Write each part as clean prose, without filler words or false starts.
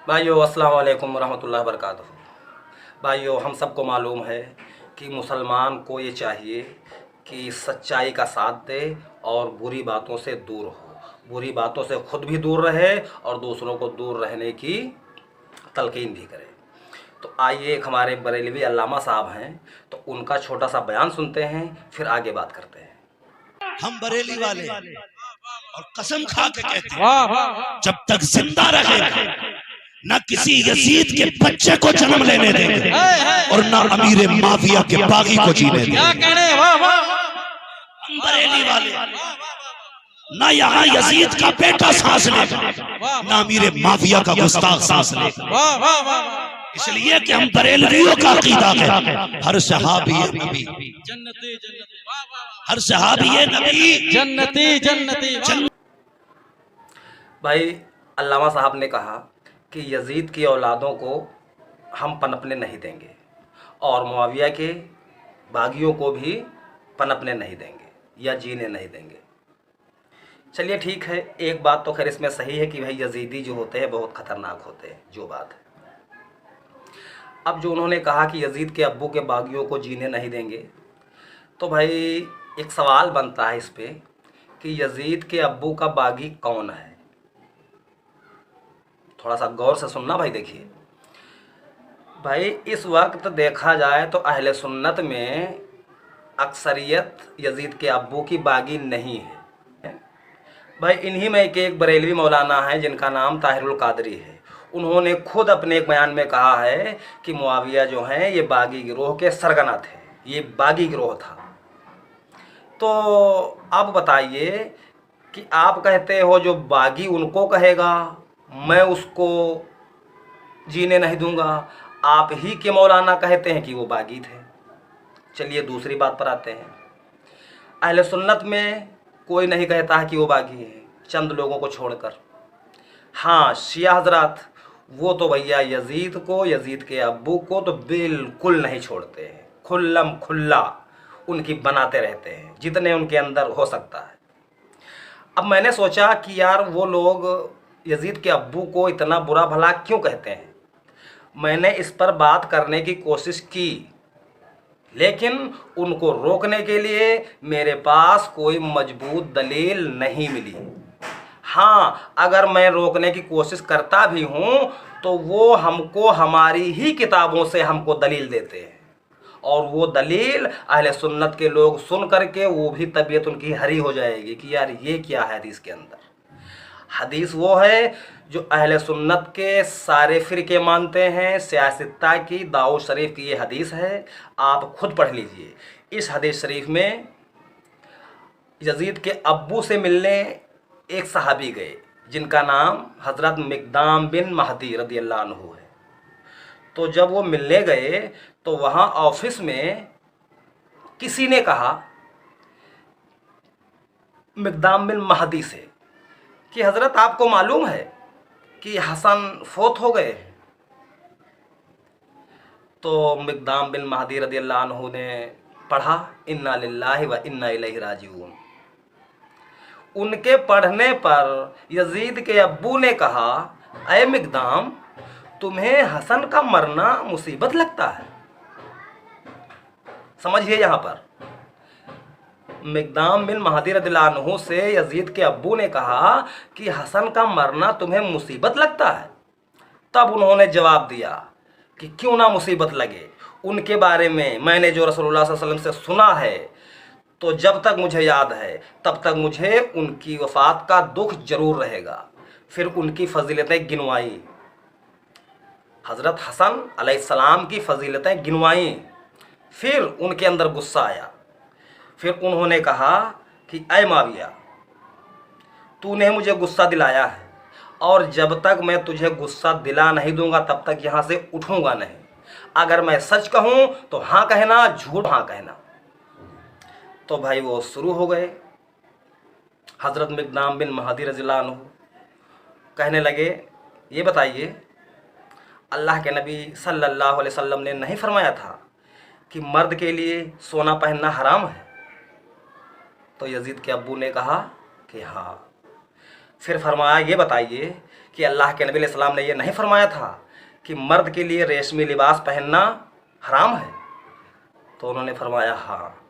भाइयों अस्सलाम वालेकुम रहमतुल्लाहि व बरकातहू। भाइयों हम सबको मालूम है कि मुसलमान को ये चाहिए कि सच्चाई का साथ दे और बुरी बातों से दूर हो, बुरी बातों से खुद भी दूर रहे और दूसरों को दूर रहने की तलकीन भी करे। तो आइए, एक हमारे बरेलवी अल्लामा साहब हैं, तो उनका छोटा सा बयान सुनते हैं, फिर आगे बात करते हैं। हम बरेली वाले और कसम खा के कहते हैं, जब तक जिंदा रहेगा न किसी यजीद के बच्चे को जन्म लेने देंगे और न अमीर माफिया के बागी को जीने देंगे। हम बरेली वाले न यहाँ यजीद का बेटा सांस लेगा न अमीर माफिया का गुस्ताख सांस लेगा। इसलिए कि हम बरेलवियों का अकीदा है, हर सहाबी नबी जन्नती, हर सहाबी नबी जन्नती जन्नती। भाई अल्लामा साहब ने कहा कि यजीद की औलादों को हम पनपने नहीं देंगे और मुआविया के बागियों को भी पनपने नहीं देंगे या जीने नहीं देंगे। चलिए ठीक है, एक बात तो खैर इसमें सही है कि भाई यजीदी जो होते हैं बहुत ख़तरनाक होते हैं, जो बात है। अब जो उन्होंने कहा कि यजीद के अब्बू के बागियों को जीने नहीं देंगे, तो भाई एक सवाल बनता है इस पे कि यजीद के अब्बू का बागी कौन है। थोड़ा सा गौर से सुनना भाई। देखिए भाई, इस वक्त देखा जाए तो अहले सुन्नत में अक्सरियत यजीद के अब्बू की बागी नहीं है। भाई इन्हीं में एक बरेलवी मौलाना है जिनका नाम ताहिरुल कादरी है। उन्होंने खुद अपने एक बयान में कहा है कि मुआविया जो हैं ये बागी गिरोह के सरगना थे, ये बागी गिरोह था। तो अब बताइए कि आप कहते हो जो बागी उनको कहेगा मैं उसको जीने नहीं दूंगा, आप ही के मौलाना कहते हैं कि वो बागी थे। चलिए दूसरी बात पर आते हैं। अहले सुन्नत में कोई नहीं कहता है कि वो बागी है, चंद लोगों को छोड़कर। हाँ, शिया हजरात वो तो भैया यजीद को, यजीद के अब्बू को तो बिल्कुल नहीं छोड़ते हैं, खुल्लम खुल्ला उनकी बनाते रहते हैं जितने उनके अंदर हो सकता है। अब मैंने सोचा कि यार वो लोग यजीद के अब्बू को इतना बुरा भला क्यों कहते हैं। मैंने इस पर बात करने की कोशिश की, लेकिन उनको रोकने के लिए मेरे पास कोई मजबूत दलील नहीं मिली। हाँ, अगर मैं रोकने की कोशिश करता भी हूँ तो वो हमको हमारी ही किताबों से हमको दलील देते हैं, और वो दलील अहले सुन्नत के लोग सुन करके वो भी तबीयत उनकी हरी हो जाएगी कि यार ये क्या है हदीस के अंदर। हदीस वो है जो अहले सुन्नत के सारे फ़िरके मानते हैं। सियासत्ता की दाऊद शरीफ की ये हदीस है, आप खुद पढ़ लीजिए। इस हदीस शरीफ में यजीद के अब्बू से मिलने एक सहाबी गए जिनका नाम हज़रत मिक़दाम बिन महदी रज़ी अल्लाह अन्हु है। तो जब वो मिलने गए तो वहाँ ऑफिस में किसी ने कहा मिक़दाम बिन महदी से कि हज़रत आपको मालूम है कि हसन फोत हो गए। तो मिक़दाम बिन महदी रज़ी अल्लाह अन्हु ने पढ़ा इन्ना लिल्लाहि व इन्ना इलैहि राजिऊन। उनके पढ़ने पर यजीद के अब्बू ने कहा, अय मिक़दाम, तुम्हें हसन का मरना मुसीबत लगता है। समझिए, यहाँ पर मिक़दाम बिन महदी रज़ियल्लाहु अन्हु से यजीद के अब्बू ने कहा कि हसन का मरना तुम्हें मुसीबत लगता है। तब उन्होंने जवाब दिया कि क्यों ना मुसीबत लगे, उनके बारे में मैंने जो रसूलुल्लाह सल्लल्लाहु अलैहि वसल्लम से सुना है, तो जब तक मुझे याद है तब तक मुझे उनकी वफ़ात का दुख जरूर रहेगा। फिर उनकी फ़जीलतें गिनवाई, हज़रत हसन अलैहिस्सलाम की फ़जीलतें गिनवाई। फिर उनके अंदर गुस्सा आया। फिर उन्होंने कहा कि ऐ माविया, तूने मुझे गुस्सा दिलाया है और जब तक मैं तुझे गुस्सा दिला नहीं दूंगा तब तक यहाँ से उठूंगा नहीं। अगर मैं सच कहूँ तो हाँ कहना, झूठ हाँ कहना। तो भाई वो शुरू हो गए। हज़रत मिक़दाम बिन महदी रज़ियल्लाहु अन्हु कहने लगे, ये बताइए अल्लाह के नबी सल्लल्लाहु अलैहि वसल्लम ने नहीं फरमाया था कि मर्द के लिए सोना पहनना हराम है। तो यजीद के अब्बू ने कहा कि हाँ। फिर फरमाया, ये बताइए कि अल्लाह के नबी अलैहिस्सलाम ने ये नहीं फरमाया था कि मर्द के लिए रेशमी लिबास पहनना हराम है? तो उन्होंने फरमाया हाँ।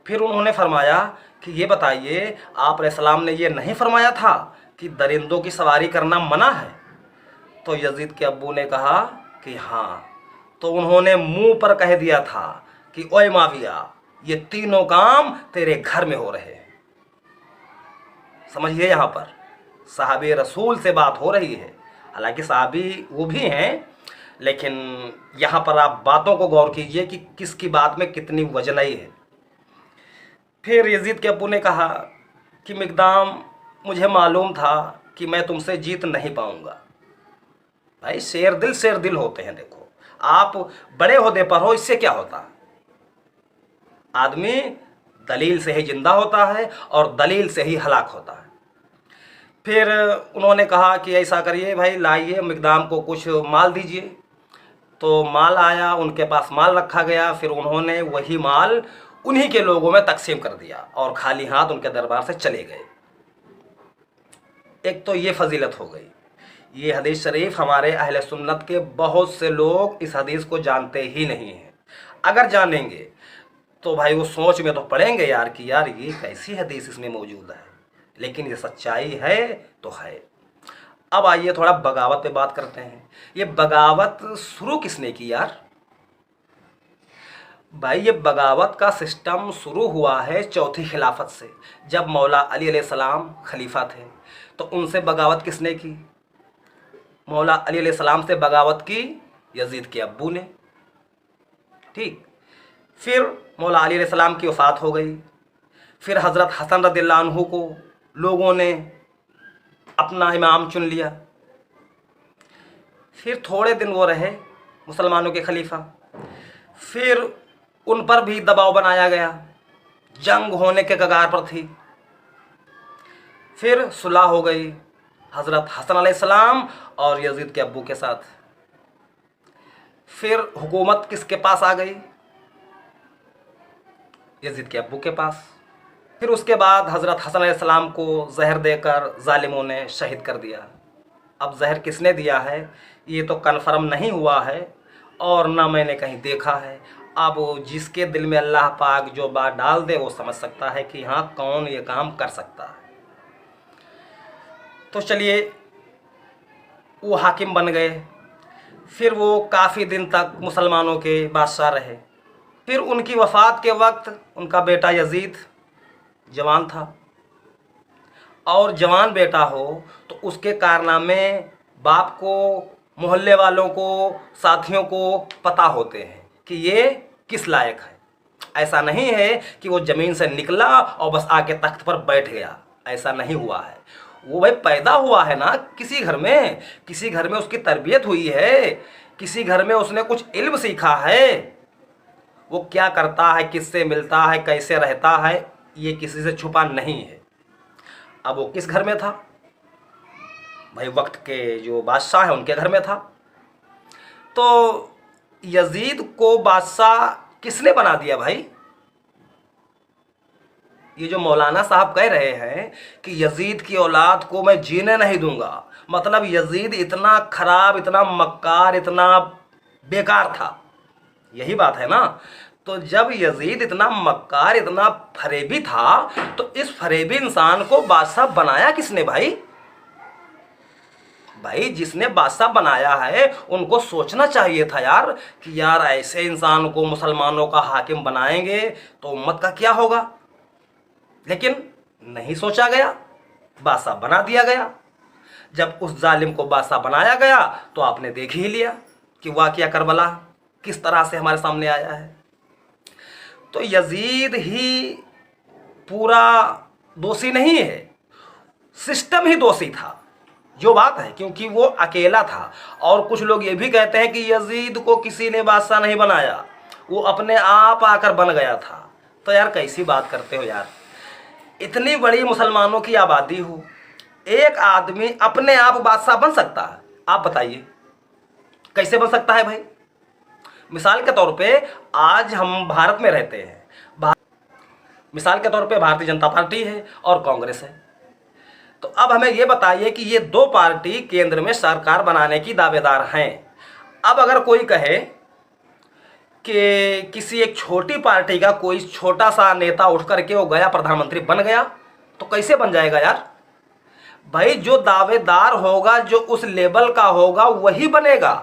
फिर उन्होंने फरमाया कि ये बताइए, आप अलैहिस्सलाम ने ये नहीं फरमाया था कि दरिंदों की सवारी करना मना है? तो यजीद के अब्बू ने कहा कि हाँ। तो उन्होंने मुंह पर कह दिया था कि ओए माविया, ये तीनों काम तेरे घर में हो रहे हैं। समझिए, यहाँ पर साहबे रसूल से बात हो रही है। हालांकि साहबी वो भी हैं, लेकिन यहाँ पर आप बातों को गौर कीजिए कि किसकी बात में कितनी वजनई है। फिर यजीद के अब्बू ने कहा कि मिक़दाम, मुझे मालूम था कि मैं तुमसे जीत नहीं पाऊँगा। भाई शेर दिल होते हैं। देखो, आप बड़े ओहदे पर हो, इससे क्या होता? आदमी दलील से ही जिंदा होता है और दलील से ही हलाक होता है। फिर उन्होंने कहा कि ऐसा करिए भाई, लाइए मिक़दाम को कुछ माल दीजिए। तो माल आया, उनके पास माल रखा गया। फिर उन्होंने वही माल उन्हीं के लोगों में तकसीम कर दिया और खाली हाथ उनके दरबार से चले गए। एक तो ये फजीलत हो गई। ये हदीस शरीफ हमारे अहले सुन्नत के बहुत से लोग इस हदीस को जानते ही नहीं हैं। अगर जानेंगे तो भाई वो सोच में तो पड़ेंगे यार कि यार ये कैसी हदीस इसमें मौजूद है, लेकिन ये सच्चाई है तो है। अब आइए थोड़ा बगावत पे बात करते हैं। ये बगावत शुरू किसने की यार? भाई ये बगावत का सिस्टम शुरू हुआ है चौथी खिलाफत से, जब मौला अली अलैहिस्सलाम खलीफा थे। तो उनसे बगावत किसने की? मौला अली अलैहिस्सलाम से बगावत की यजीद के अब्बू ने। ठीक। फिर मौला अली अलैहिस्सलाम की वफ़ात हो गई। फिर हज़रत हसन रज़ियल्लाहु अन्हु को लोगों ने अपना इमाम चुन लिया। फिर थोड़े दिन वो रहे मुसलमानों के खलीफा। फिर उन पर भी दबाव बनाया गया, जंग होने के कगार पर थी। फिर सुलह हो गई हज़रत हसन अलैहिस्सलाम और यजीद के अब्बू के साथ। फिर हुकूमत किसके पास आ गई? यजीद के अब्बू के पास। फिर उसके बाद हज़रत हसन अलैहिस्सलाम को जहर देकर जालिमों ने शहीद कर दिया। अब जहर किसने दिया है ये तो कन्फर्म नहीं हुआ है और ना मैंने कहीं देखा है। अब जिसके दिल में अल्लाह पाक जो बात डाल दे वो समझ सकता है कि हाँ कौन ये काम कर सकता है। तो चलिए, वो हाकिम बन गए। फिर वो काफ़ी दिन तक मुसलमानों के बादशाह रहे। फिर उनकी वफ़ात के वक्त उनका बेटा यजीद जवान था, और जवान बेटा हो तो उसके कारनामे बाप को, मोहल्ले वालों को, साथियों को पता होते हैं कि ये किस लायक है। ऐसा नहीं है कि वो ज़मीन से निकला और बस आके तख्त पर बैठ गया, ऐसा नहीं हुआ है। वो भाई पैदा हुआ है ना किसी घर में, किसी घर में उसकी तरबियत हुई है, किसी घर में उसने कुछ इल्म सीखा है। वो क्या करता है, किससे मिलता है, कैसे रहता है, ये किसी से छुपा नहीं है। अब वो किस घर में था? भाई वक्त के जो बादशाह हैं उनके घर में था। तो यजीद को बादशाह किसने बना दिया भाई? ये जो मौलाना साहब कह रहे हैं कि यजीद की औलाद को मैं जीने नहीं दूंगा, मतलब यजीद इतना खराब, इतना मक्कार, इतना बेकार था, यही बात है ना। तो जब यजीद इतना मक्कार, इतना फरेबी था, तो इस फरेबी इंसान को बादशाह बनाया किसने भाई? भाई जिसने बादशाह बनाया है उनको सोचना चाहिए था यार कि यार ऐसे इंसान को मुसलमानों का हाकिम बनाएंगे तो उम्मत का क्या होगा। लेकिन नहीं सोचा गया, बादशाह बना दिया गया। जब उस जालिम को बादशाह बनाया गया तो आपने देख ही लिया कि वाक़या करबला किस तरह से हमारे सामने आया है। तो यजीद ही पूरा दोषी नहीं है, सिस्टम ही दोषी था, जो बात है, क्योंकि वो अकेला था। और कुछ लोग ये भी कहते हैं कि यजीद को किसी ने बादशाह नहीं बनाया, वो अपने आप आकर बन गया था। तो यार कैसी बात करते हो यार, इतनी बड़ी मुसलमानों की आबादी हो, एक आदमी अपने आप बादशाह बन सकता है? आप बताइए कैसे बन सकता है भाई? मिसाल के तौर पे आज हम भारत में रहते हैं, मिसाल के तौर पे भारतीय जनता पार्टी है और कांग्रेस है। तो अब हमें ये बताइए कि ये दो पार्टी केंद्र में सरकार बनाने की दावेदार हैं। अब अगर कोई कहे कि किसी एक छोटी पार्टी का कोई छोटा सा नेता उठ करके वो गया प्रधानमंत्री बन गया, तो कैसे बन जाएगा यार? भाई जो दावेदार होगा, जो उस लेवल का होगा, वही बनेगा।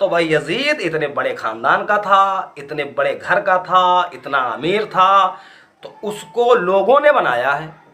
तो भाई यजीद इतने बड़े खानदान का था, इतने बड़े घर का था, इतना अमीर था, तो उसको लोगों ने बनाया है।